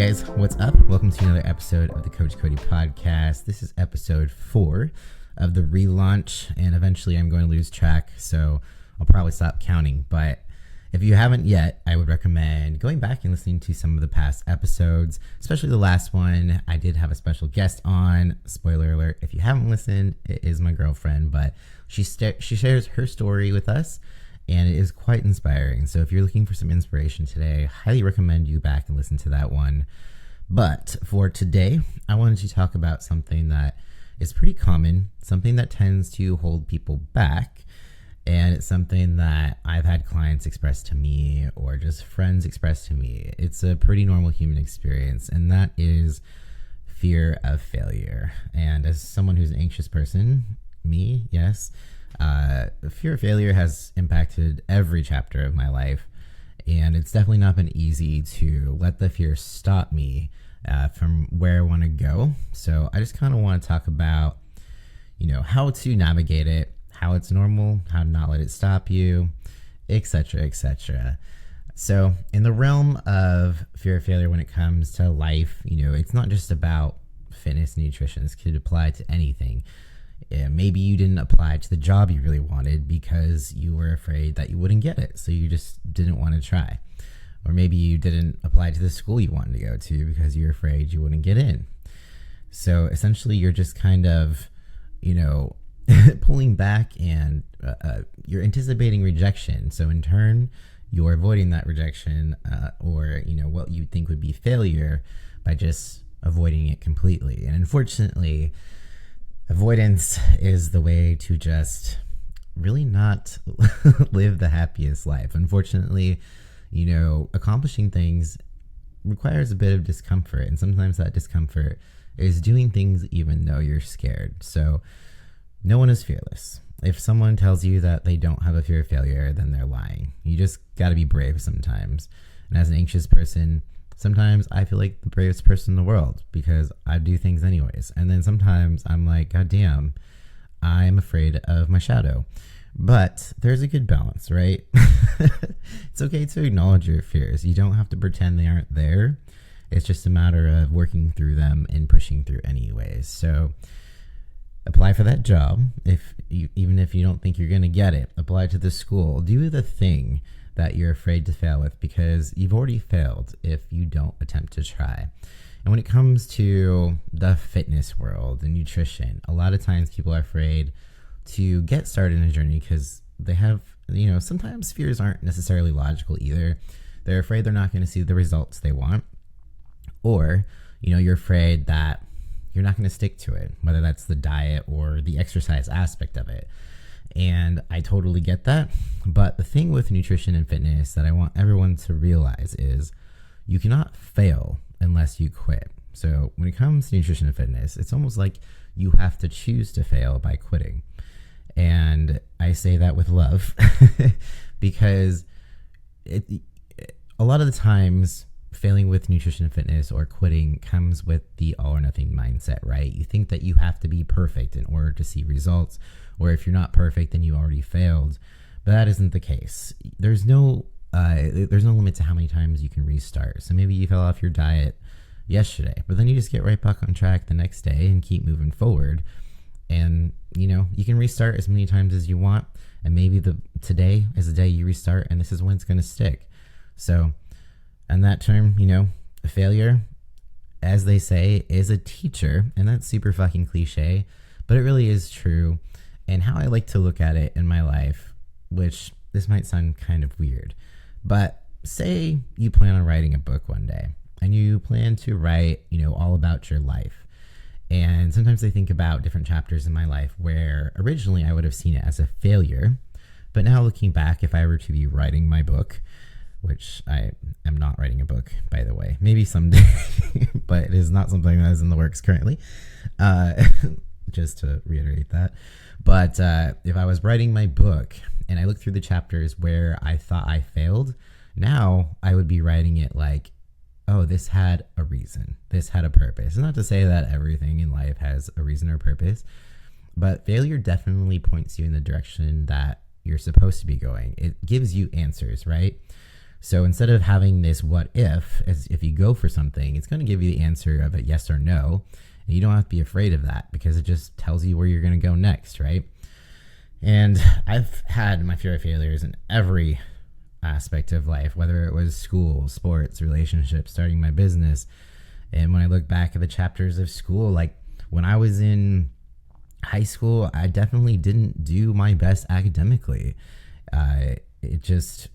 guys, what's up? Welcome to another episode of the Coach Cody podcast. This is episode 4 of the relaunch, and eventually I'm going to lose track, so I'll probably stop counting. But if you haven't yet, I would recommend going back and listening to some of the past episodes, especially the last one. I did have a special guest on. Spoiler alert, if you haven't listened, it is my girlfriend, but she shares her story with us, and it is quite inspiring. So if you're looking for some inspiration today, I highly recommend you back and listen to that one. But for today, I wanted to talk about something that is pretty common, something that tends to hold people back, and it's something that I've had clients express to me or just friends express to me. It's a pretty normal human experience, and that is fear of failure. And as someone who's an anxious person, me, yes, fear of failure has impacted every chapter of my life, and it's definitely not been easy to let the fear stop me from where I want to go. So I just kind of want to talk about, how to navigate it, how it's normal, how to not let it stop you, etc., etc. So in the realm of fear of failure when it comes to life, it's not just about fitness and nutrition. This could apply to anything. Maybe you didn't apply to the job you really wanted because you were afraid that you wouldn't get it, so you just didn't want to try. Or maybe you didn't apply to the school you wanted to go to because you're afraid you wouldn't get in. So essentially, you're just kind of, pulling back, and you're anticipating rejection. So in turn, you're avoiding that rejection or what you think would be failure by just avoiding it completely. And unfortunately, avoidance is the way to just really not live the happiest life. Unfortunately, accomplishing things requires a bit of discomfort, and sometimes that discomfort is doing things even though you're scared. So no one is fearless. If someone tells you that they don't have a fear of failure, then they're lying. You just got to be brave sometimes. And as an anxious person, sometimes I feel like the bravest person in the world because I do things anyways. And then sometimes I'm like, God damn, I'm afraid of my shadow. But there's a good balance, right? It's okay to acknowledge your fears. You don't have to pretend they aren't there. It's just a matter of working through them and pushing through anyways. So apply for that job. Even if you don't think you're going to get it, apply to the school. Do the thing that you're afraid to fail with, because you've already failed if you don't attempt to try. And when it comes to the fitness world and nutrition, a lot of times people are afraid to get started in a journey because they have, sometimes fears aren't necessarily logical either. They're afraid they're not going to see the results they want, or, you're afraid that you're not going to stick to it, whether that's the diet or the exercise aspect of it. And I totally get that. But the thing with nutrition and fitness that I want everyone to realize is you cannot fail unless you quit. So when it comes to nutrition and fitness, it's almost like you have to choose to fail by quitting. And I say that with love because a lot of the times failing with nutrition and fitness or quitting comes with the all or nothing mindset, right? You think that you have to be perfect in order to see results, or if you're not perfect, then you already failed. But that isn't the case. There's no limit to how many times you can restart. So maybe you fell off your diet yesterday, but then you just get right back on track the next day and keep moving forward. And, you can restart as many times as you want. And maybe today is the day you restart, and this is when it's going to stick. So, and that term, a failure, as they say, is a teacher. And that's super fucking cliche, but it really is true. And how I like to look at it in my life, which this might sound kind of weird, but say you plan on writing a book one day and you plan to write, all about your life. And sometimes I think about different chapters in my life where originally I would have seen it as a failure. But now looking back, if I were to be writing my book, which I am not writing a book, by the way, maybe someday, but it is not something that is in the works currently, just to reiterate that. But if I was writing my book and I looked through the chapters where I thought I failed, now I would be writing it like, oh, this had a reason. This had a purpose. It's not to say that everything in life has a reason or purpose, but failure definitely points you in the direction that you're supposed to be going. It gives you answers, right? So instead of having this what if, as if you go for something, it's going to give you the answer of a yes or no. And you don't have to be afraid of that because it just tells you where you're going to go next, right? And I've had my fear of failures in every aspect of life, whether it was school, sports, relationships, starting my business. And when I look back at the chapters of school, like when I was in high school, I definitely didn't do my best academically. It just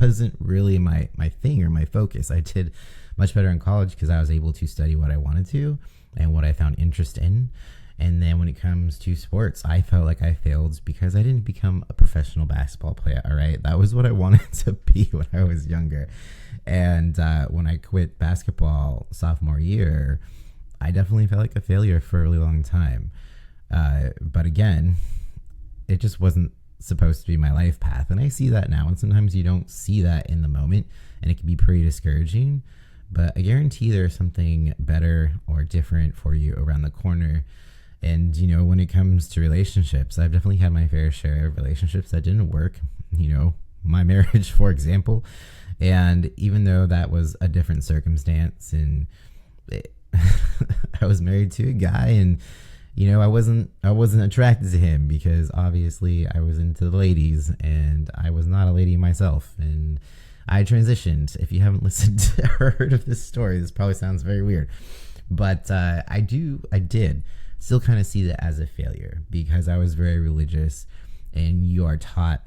wasn't really my thing or my focus. I did much better in college because I was able to study what I wanted to and what I found interest in. And then when it comes to sports, I felt like I failed because I didn't become a professional basketball player. All right. That was what I wanted to be when I was younger. And when I quit basketball sophomore year, I definitely felt like a failure for a really long time. But again, it just wasn't supposed to be my life path. And I see that now. And sometimes you don't see that in the moment and it can be pretty discouraging. But I guarantee there's something better or different for you around the corner. And, you know, when it comes to relationships, I've definitely had my fair share of relationships that didn't work, you know, my marriage, for example. And even though that was a different circumstance and I was married to a guy and, you know, I wasn't attracted to him because obviously I was into the ladies and I was not a lady myself. And I transitioned. If you haven't listened to or heard of this story, this probably sounds very weird. But I did still kind of see that as a failure because I was very religious, and you are taught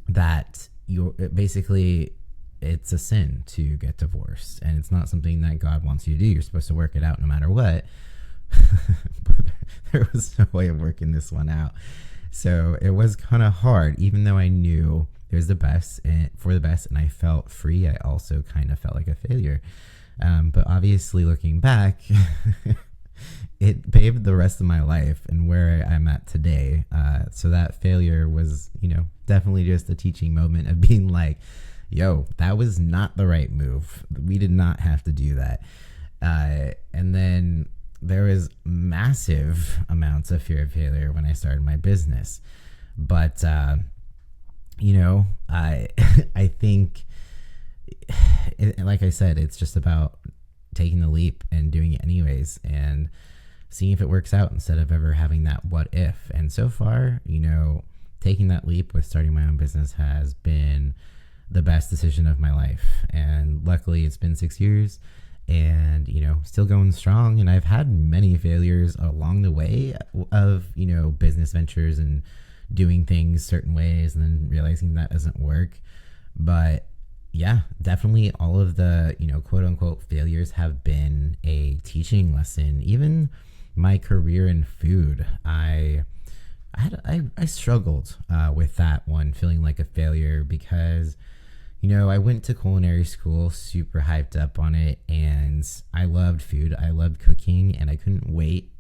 that it's a sin to get divorced, and it's not something that God wants you to do. You're supposed to work it out no matter what. But there was no way of working this one out. So it was kind of hard, even though I knew it was the best and I felt free. I also kind of felt like a failure. But obviously looking back, it paved the rest of my life and where I'm at today. So that failure was, you know, definitely just a teaching moment of being like, yo, that was not the right move. We did not have to do that. And then there was massive amounts of fear of failure when I started my business. But, you know, I think, like I said, it's just about taking the leap and doing it anyways and seeing if it works out instead of ever having that what if. And so far, you know, taking that leap with starting my own business has been the best decision of my life. And luckily it's been 6 years and, you know, still going strong. And I've had many failures along the way of, you know, business ventures and doing things certain ways and then realizing that doesn't work. But yeah, definitely all of the, you know, quote unquote failures have been a teaching lesson. Even my career in food, I struggled with that one, feeling like a failure because, you know, I went to culinary school, super hyped up on it, and I loved food. I loved cooking, and I couldn't wait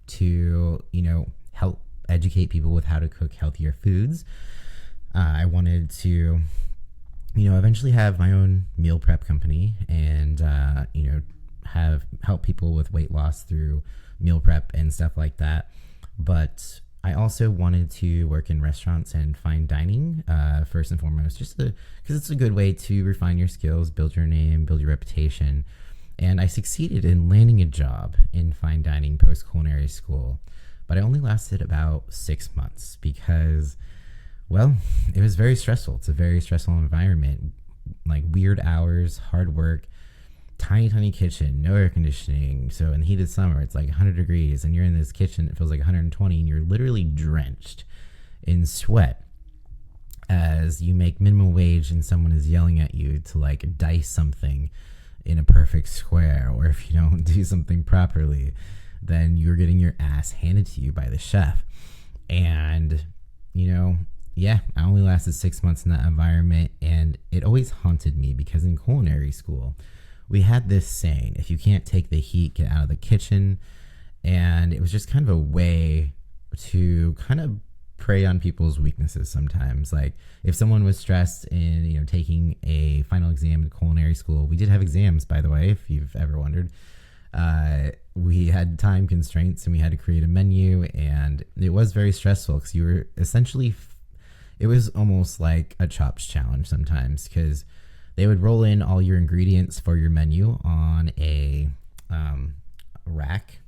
to, you know, help educate people with how to cook healthier foods. I wanted to, you know, eventually have my own meal prep company and, you know, help people with weight loss through meal prep and stuff like that. But I also wanted to work in restaurants and fine dining, first and foremost, just because it's a good way to refine your skills, build your name, build your reputation. And I succeeded in landing a job in fine dining post-culinary school, but I only lasted about 6 months because, well, it was very stressful. It's a very stressful environment, like weird hours, hard work, tiny kitchen, no air conditioning. So in the heat of summer, it's like 100 degrees and you're in this kitchen, it feels like 120 and you're literally drenched in sweat as you make minimum wage and someone is yelling at you to like dice something in a perfect square, or if you don't do something properly, then you're getting your ass handed to you by the chef. And, you know, yeah, I only lasted 6 months in that environment, and it always haunted me because in culinary school, we had this saying, if you can't take the heat, get out of the kitchen. And it was just kind of a way to kind of prey on people's weaknesses sometimes. Like if someone was stressed in, you know, taking a final exam in culinary school, we did have exams, by the way, if you've ever wondered. We had time constraints and we had to create a menu, and it was very stressful because you were essentially, it was almost like a chops challenge sometimes because They would roll in all your ingredients for your menu on a rack,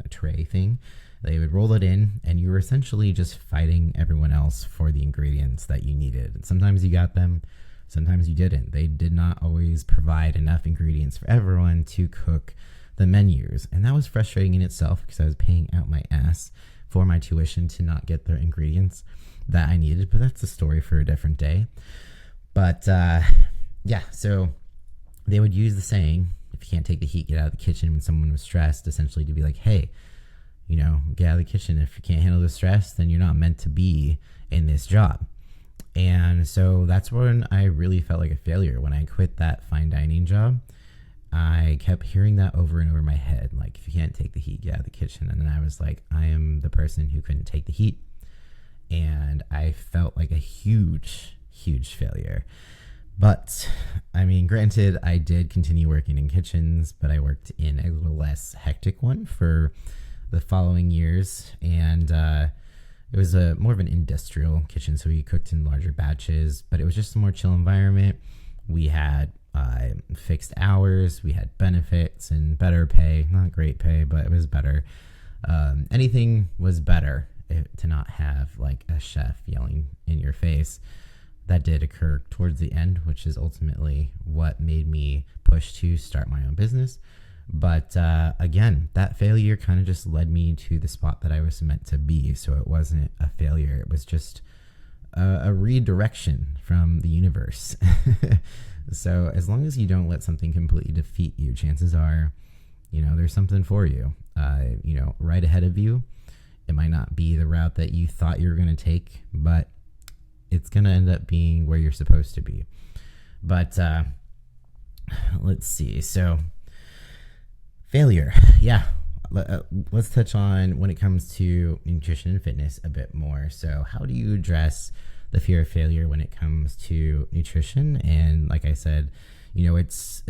tray thing. They would roll it in, and you were essentially just fighting everyone else for the ingredients that you needed. And sometimes you got them, sometimes you didn't. They did not always provide enough ingredients for everyone to cook the menus. And that was frustrating in itself because I was paying out my ass for my tuition to not get the ingredients that I needed. But that's a story for a different day. But yeah, so they would use the saying, if you can't take the heat, get out of the kitchen, when someone was stressed, essentially to be like, hey, you know, get out of the kitchen. If you can't handle the stress, then you're not meant to be in this job. And so that's when I really felt like a failure. When I quit that fine dining job, I kept hearing that over and over in my head. Like, if you can't take the heat, get out of the kitchen. And then I was like, I am the person who couldn't take the heat. And I felt like a huge, huge failure. But I mean, granted, I did continue working in kitchens, but I worked in a little less hectic one for the following years. And it was a more of an industrial kitchen, so we cooked in larger batches, but it was just a more chill environment. We had fixed hours, we had benefits and better pay. Not great pay, but it was better. Anything was better to not have like a chef yelling in your face. That did occur towards the end, which is ultimately what made me push to start my own business. But again, that failure kind of just led me to the spot that I was meant to be. So it wasn't a failure. It was just a redirection from the universe. So as long as you don't let something completely defeat you, chances are, you know, there's something for you, you know, right ahead of you. It might not be the route that you thought you were going to take, but it's going to end up being where you're supposed to be. But let's see. So failure. Yeah. Let's touch on when it comes to nutrition and fitness a bit more. So how do you address the fear of failure when it comes to nutrition? And like I said, you know, it's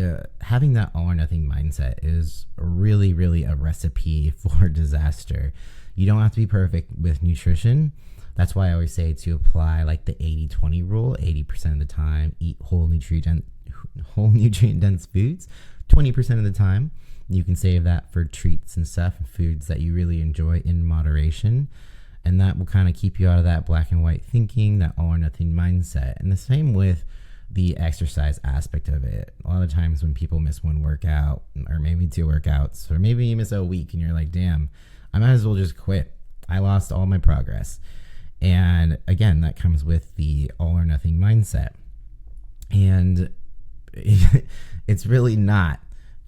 having that all or nothing mindset is really, really a recipe for disaster. You don't have to be perfect with nutrition. That's why I always say to apply like the 80-20 rule. 80% of the time, eat whole nutrient dense foods. 20% of the time, you can save that for treats and stuff and foods that you really enjoy in moderation. And that will kind of keep you out of that black and white thinking, that all or nothing mindset. And the same with the exercise aspect of it. A lot of times when people miss one workout, or maybe two workouts, or maybe you miss a week and you're like, damn, I might as well just quit. I lost all my progress. And again, that comes with the all or nothing mindset. And it's really not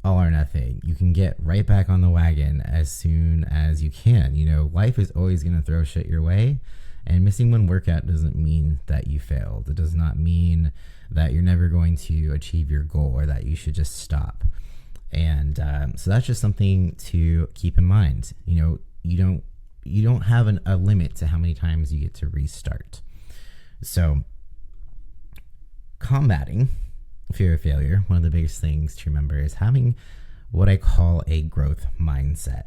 all or nothing. You can get right back on the wagon as soon as you can. You know, life is always going to throw shit your way, and missing one workout doesn't mean that you failed. It does not mean that you're never going to achieve your goal or that you should just stop. And so that's just something to keep in mind. You know, you don't have a limit to how many times you get to restart. So combating fear of failure, one of the biggest things to remember is having what I call a growth mindset.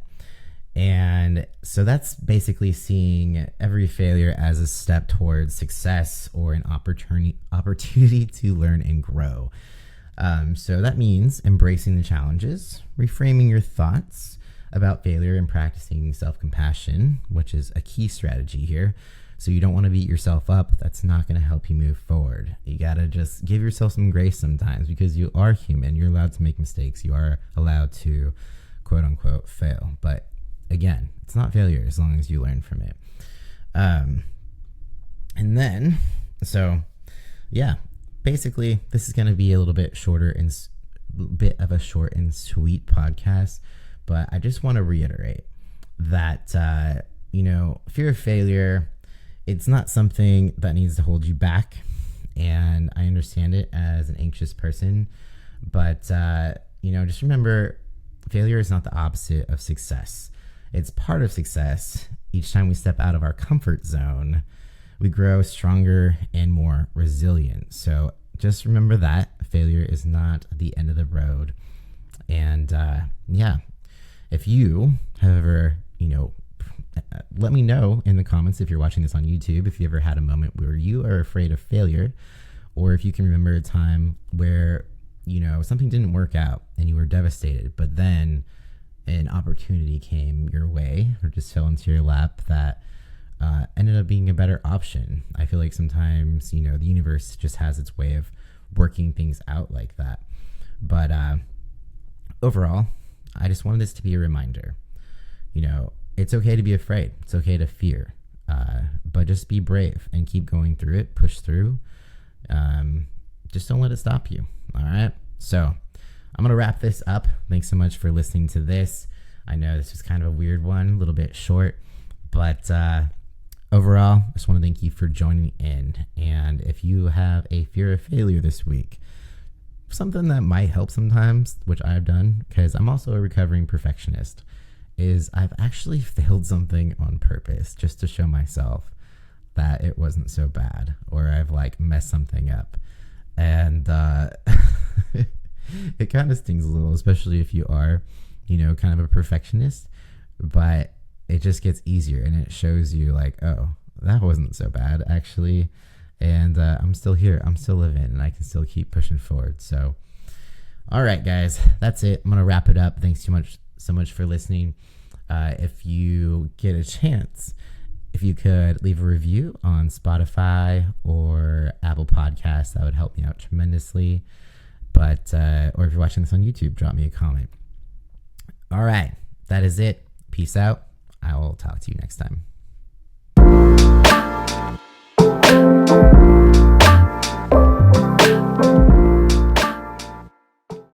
And so that's basically seeing every failure as a step towards success or an opportunity to learn and grow. So that means embracing the challenges, reframing your thoughts about failure, and practicing self-compassion, which is a key strategy here. So you don't want to beat yourself up. That's not going to help you move forward. You got to just give yourself some grace sometimes, because you are human. You're allowed to make mistakes. You are allowed to, quote unquote, fail. But again, it's not failure as long as you learn from it. And then, so yeah, basically this is going to be a little bit shorter and bit of a short and sweet podcast. But I just want to reiterate that, you know, fear of failure, it's not something that needs to hold you back. And I understand it as an anxious person. But, you know, just remember, failure is not the opposite of success. It's part of success. Each time we step out of our comfort zone, we grow stronger and more resilient. So just remember that failure is not the end of the road. And yeah, if you have ever, you know, let me know in the comments if you're watching this on YouTube, if you ever had a moment where you are afraid of failure, or if you can remember a time where, something didn't work out and you were devastated, but then an opportunity came your way or just fell into your lap that ended up being a better option. I feel like sometimes, the universe just has its way of working things out like that. But overall, I just wanted this to be a reminder. It's okay to be afraid. It's okay to fear. But just be brave and keep going through it. Push through. Just don't let it stop you. All right? So I'm going to wrap this up. Thanks so much for listening to this. I know this was kind of a weird one, a little bit short. But overall, I just want to thank you for joining in. And if you have a fear of failure this week, something that might help sometimes, which I've done, because I'm also a recovering perfectionist, is I've actually failed something on purpose just to show myself that it wasn't so bad, or I've messed something up. And it kind of stings a little, especially if you are, kind of a perfectionist, but it just gets easier and it shows you oh, that wasn't so bad actually. And I'm still here, I'm still living, and I can still keep pushing forward. So, all right, guys, that's it. I'm going to wrap it up. Thanks so much for listening. If you get a chance, if you could leave a review on Spotify or Apple Podcasts, that would help me out tremendously. But, or if you're watching this on YouTube, drop me a comment. All right, that is it. Peace out. I will talk to you next time.